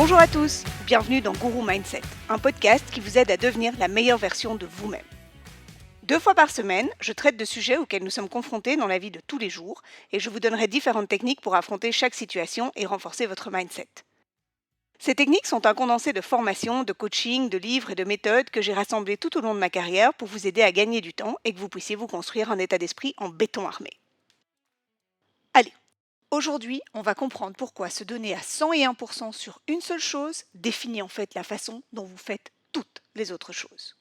Bonjour à tous, bienvenue dans Guru Mindset, un podcast qui vous aide à devenir la meilleure version de vous-même. 2 fois par semaine, je traite de sujets auxquels nous sommes confrontés dans la vie de tous les jours et je vous donnerai différentes techniques pour affronter chaque situation et renforcer votre mindset. Ces techniques sont un condensé de formations, de coaching, de livres et de méthodes que j'ai rassemblées tout au long de ma carrière pour vous aider à gagner du temps et que vous puissiez vous construire un état d'esprit en béton armé. Allez, aujourd'hui, on va comprendre pourquoi se donner à 101% sur une seule chose définit en fait la façon dont vous faites toutes les autres choses.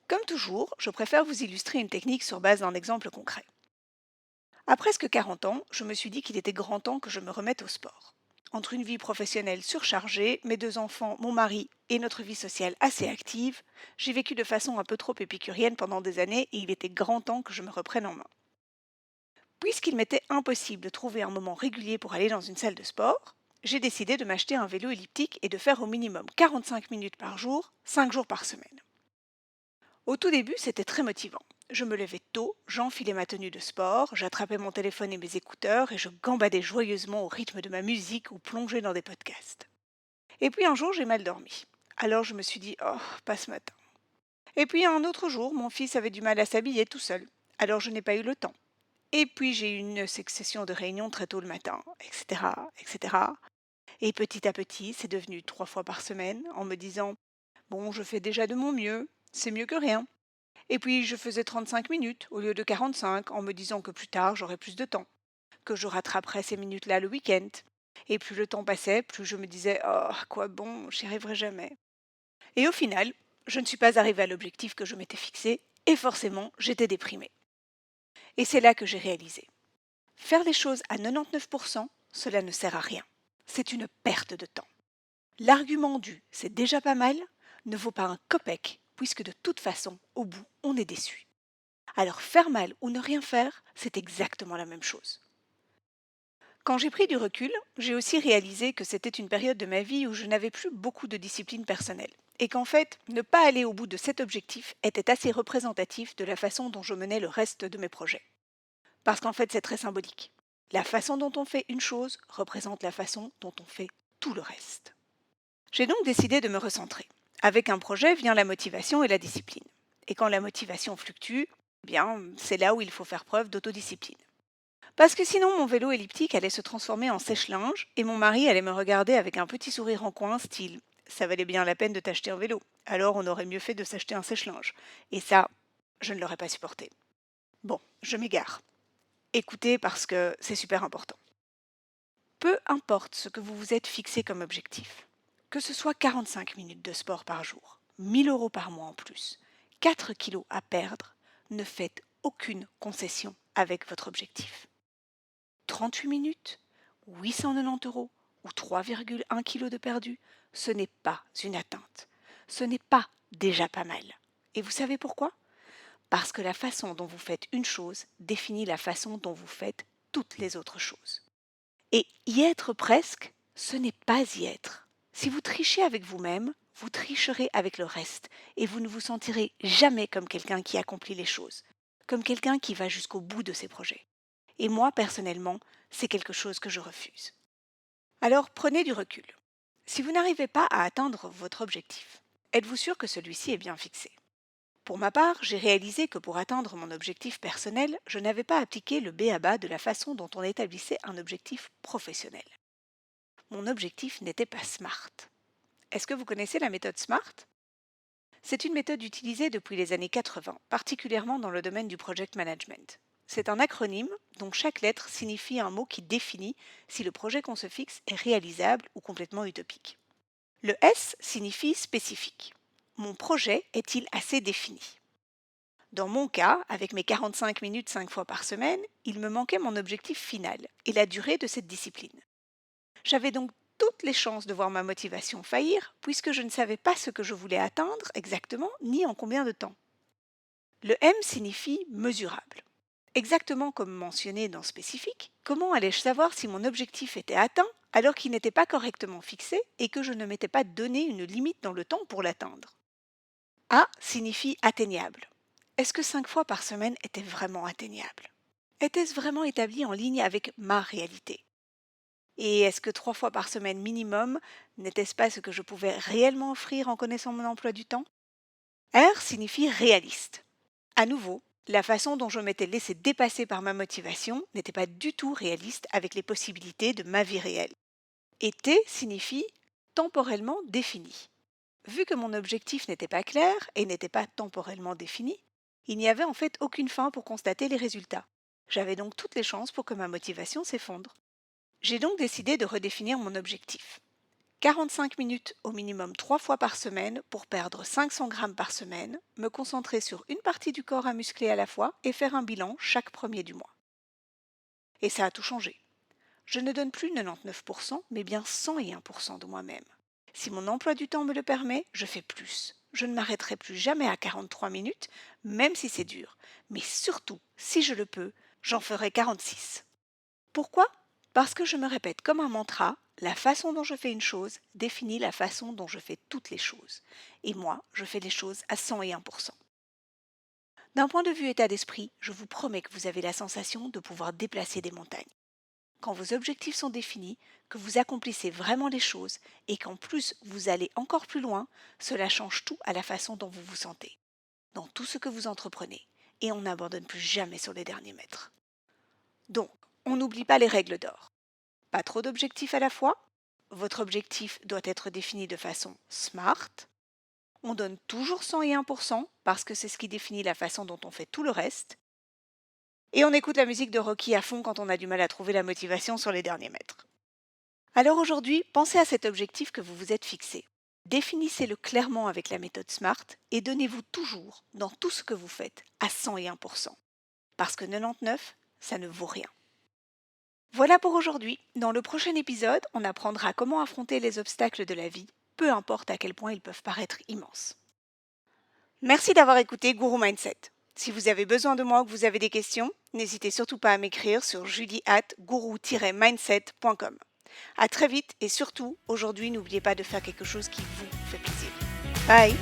Comme toujours, je préfère vous illustrer une technique sur base d'un exemple concret. À presque 40 ans, je me suis dit qu'il était grand temps que je me remette au sport. Entre une vie professionnelle surchargée, mes 2 enfants, mon mari et notre vie sociale assez active, j'ai vécu de façon un peu trop épicurienne pendant des années et il était grand temps que je me reprenne en main. Puisqu'il m'était impossible de trouver un moment régulier pour aller dans une salle de sport, j'ai décidé de m'acheter un vélo elliptique et de faire au minimum 45 minutes par jour, 5 jours par semaine. Au tout début, c'était très motivant. Je me levais tôt, j'enfilais ma tenue de sport, j'attrapais mon téléphone et mes écouteurs et je gambadais joyeusement au rythme de ma musique ou plongeais dans des podcasts. Et puis un jour, j'ai mal dormi. Alors je me suis dit, oh, pas ce matin. Et puis un autre jour, mon fils avait du mal à s'habiller tout seul. Alors je n'ai pas eu le temps. Et puis j'ai eu une succession de réunions très tôt le matin, etc., etc. Et petit à petit, c'est devenu 3 fois par semaine en me disant, bon, je fais déjà de mon mieux, c'est mieux que rien. Et puis je faisais 35 minutes au lieu de 45 en me disant que plus tard j'aurais plus de temps, que je rattraperais ces minutes-là le week-end. Et plus le temps passait, plus je me disais, oh, à quoi bon, j'y arriverai jamais. Et au final, je ne suis pas arrivée à l'objectif que je m'étais fixé et forcément j'étais déprimée. Et c'est là que j'ai réalisé. Faire les choses à 99%, cela ne sert à rien. C'est une perte de temps. L'argument du c'est déjà pas mal ne vaut pas un copec, puisque de toute façon, au bout, on est déçu. Alors faire mal ou ne rien faire, c'est exactement la même chose. Quand j'ai pris du recul, j'ai aussi réalisé que c'était une période de ma vie où je n'avais plus beaucoup de discipline personnelle. Et qu'en fait, ne pas aller au bout de cet objectif était assez représentatif de la façon dont je menais le reste de mes projets. Parce qu'en fait, c'est très symbolique. La façon dont on fait une chose représente la façon dont on fait tout le reste. J'ai donc décidé de me recentrer. Avec un projet vient la motivation et la discipline. Et quand la motivation fluctue, eh bien, c'est là où il faut faire preuve d'autodiscipline. Parce que sinon, mon vélo elliptique allait se transformer en sèche-linge et mon mari allait me regarder avec un petit sourire en coin, style ça valait bien la peine de t'acheter un vélo, alors on aurait mieux fait de s'acheter un sèche-linge. Et ça, je ne l'aurais pas supporté. Bon, je m'égare. Écoutez parce que c'est super important. Peu importe ce que vous vous êtes fixé comme objectif, que ce soit 45 minutes de sport par jour, 1 000 € par mois en plus, 4 kilos à perdre, ne faites aucune concession avec votre objectif. 38 minutes, 890 € ou 3,1 kg de perdu, ce n'est pas une atteinte. Ce n'est pas déjà pas mal. Et vous savez pourquoi ? Parce que la façon dont vous faites une chose définit la façon dont vous faites toutes les autres choses. Et y être presque, ce n'est pas y être. Si vous trichez avec vous-même, vous tricherez avec le reste et vous ne vous sentirez jamais comme quelqu'un qui accomplit les choses, comme quelqu'un qui va jusqu'au bout de ses projets. Et moi, personnellement, c'est quelque chose que je refuse. Alors prenez du recul. Si vous n'arrivez pas à atteindre votre objectif, êtes-vous sûr que celui-ci est bien fixé ? Pour ma part, j'ai réalisé que pour atteindre mon objectif personnel, je n'avais pas appliqué le b.a.-ba de la façon dont on établissait un objectif professionnel. Mon objectif n'était pas SMART. Est-ce que vous connaissez la méthode SMART ? C'est une méthode utilisée depuis les années 80, particulièrement dans le domaine du project management. C'est un acronyme dont chaque lettre signifie un mot qui définit si le projet qu'on se fixe est réalisable ou complètement utopique. Le S signifie spécifique. Mon projet est-il assez défini ? Dans mon cas, avec mes 45 minutes 5 fois par semaine, il me manquait mon objectif final et la durée de cette discipline. J'avais donc toutes les chances de voir ma motivation faillir puisque je ne savais pas ce que je voulais atteindre exactement ni en combien de temps. Le M signifie mesurable. Exactement comme mentionné dans spécifique, comment allais-je savoir si mon objectif était atteint alors qu'il n'était pas correctement fixé et que je ne m'étais pas donné une limite dans le temps pour l'atteindre ? A signifie atteignable. Est-ce que 5 fois par semaine était vraiment atteignable ? Était-ce vraiment établi en ligne avec ma réalité ? Et est-ce que 3 fois par semaine minimum, n'était-ce pas ce que je pouvais réellement offrir en connaissant mon emploi du temps? R signifie réaliste. À nouveau, la façon dont je m'étais laissé dépasser par ma motivation n'était pas du tout réaliste avec les possibilités de ma vie réelle. Et T signifie temporellement défini. Vu que mon objectif n'était pas clair et n'était pas temporellement défini, il n'y avait en fait aucune fin pour constater les résultats. J'avais donc toutes les chances pour que ma motivation s'effondre. J'ai donc décidé de redéfinir mon objectif. 45 minutes au minimum 3 fois par semaine pour perdre 500 grammes par semaine, me concentrer sur une partie du corps à muscler à la fois et faire un bilan chaque premier du mois. Et ça a tout changé. Je ne donne plus 99%, mais bien 101% de moi-même. Si mon emploi du temps me le permet, je fais plus. Je ne m'arrêterai plus jamais à 43 minutes, même si c'est dur. Mais surtout, si je le peux, j'en ferai 46. Pourquoi? Parce que je me répète comme un mantra, la façon dont je fais une chose définit la façon dont je fais toutes les choses. Et moi, je fais les choses à 101%. D'un point de vue état d'esprit, je vous promets que vous avez la sensation de pouvoir déplacer des montagnes. Quand vos objectifs sont définis, que vous accomplissez vraiment les choses et qu'en plus vous allez encore plus loin, cela change tout à la façon dont vous vous sentez, dans tout ce que vous entreprenez, et on n'abandonne plus jamais sur les derniers mètres. Donc, on n'oublie pas les règles d'or. Pas trop d'objectifs à la fois, votre objectif doit être défini de façon SMART, on donne toujours 101% parce que c'est ce qui définit la façon dont on fait tout le reste, et on écoute la musique de Rocky à fond quand on a du mal à trouver la motivation sur les derniers mètres. Alors aujourd'hui, pensez à cet objectif que vous vous êtes fixé. Définissez-le clairement avec la méthode SMART et donnez-vous toujours, dans tout ce que vous faites, à 101%. Parce que 99, ça ne vaut rien. Voilà pour aujourd'hui. Dans le prochain épisode, on apprendra comment affronter les obstacles de la vie, peu importe à quel point ils peuvent paraître immenses. Merci d'avoir écouté Guru Mindset. Si vous avez besoin de moi ou que vous avez des questions, n'hésitez surtout pas à m'écrire sur julie@guru-mindset.com. À très vite et surtout, aujourd'hui, n'oubliez pas de faire quelque chose qui vous fait plaisir. Bye!